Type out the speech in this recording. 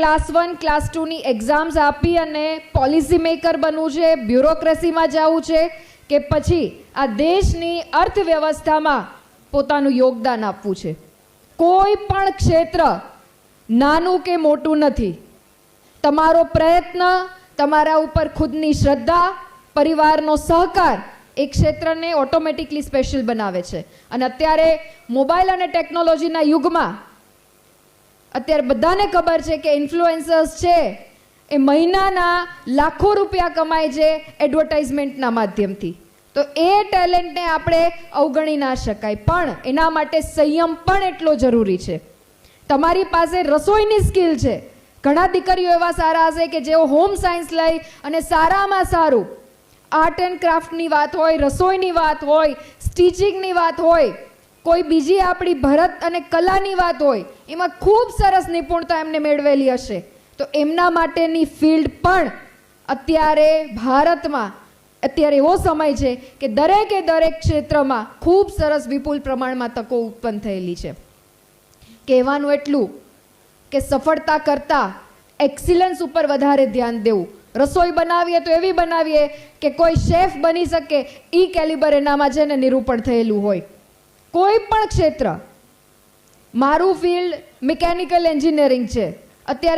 Class 1 class 2 ની exams આપી અને પોલિસી મેકર બનવું છે, બ્યુરોક્રેસીમાં જવું છે કે પછી આ દેશની અર્થવ્યવસ્થામાં પોતાનું યોગદાન આપવું છે. કોઈ પણ ક્ષેત્ર નાનું કે મોટું નથી. તમારો પ્રયત્ન, તમારા ઉપર ખુદની શ્રદ્ધા, પરિવારનો સહકાર એ ક્ષેત્રને ઓટોમેટિકલી સ્પેશિયલ બનાવે છે. અને અત્યારે મોબાઈલ અને ટેકનોલોજીના યુગમાં અત્યારે બધાને ખબર છે કે ઇન્ફ્લુએન્સર્સ છે એ મહિનાના લાખો રૂપિયા કમાય છે એડવર્ટાઇઝમેન્ટના માધ્યમથી. તો એ ટેલેન્ટને આપણે અવગણી ના શકાય, પણ એના માટે સંયમ પણ એટલો જરૂરી છે. તમારી પાસે રસોઈની સ્કિલ છે. ઘણા દીકરીઓ એવા સારા હશે કે જેઓ હોમ સાયન્સ લઈ અને સારામાં સારું આર્ટ એન્ડ ક્રાફ્ટની વાત હોય, રસોઈની વાત હોય, સ્ટિચિંગની વાત હોય, કોઈ બીજી આપણી ભરત અને કલાની વાત હોય, એમાં ખૂબ સરસ નિપુણતા એમને મેળવેલી હશે. તો એમના માટેની ફિલ્ડ પણ અત્યારે ભારતમાં અત્યારે એવો સમય છે કે દરેકે દરેક ક્ષેત્રમાં ખૂબ સરસ વિપુલ પ્રમાણમાં તકો ઉત્પન્ન થયેલી છે. કહેવાનું એટલું કે સફળતા કરતાં એક્સિલન્સ ઉપર વધારે ધ્યાન દેવું. રસોઈ બનાવીએ તો એવી બનાવીએ કે કોઈ શેફ બની શકે, ઈ કેલિબર એનામાં છે ને નિરૂપણ થયેલું હોય. કોઈ પણ ક્ષેત્ર, મારું ફિલ્ડ મિકેનિકલ એન્જિનિયરિંગ છે. અત્યારે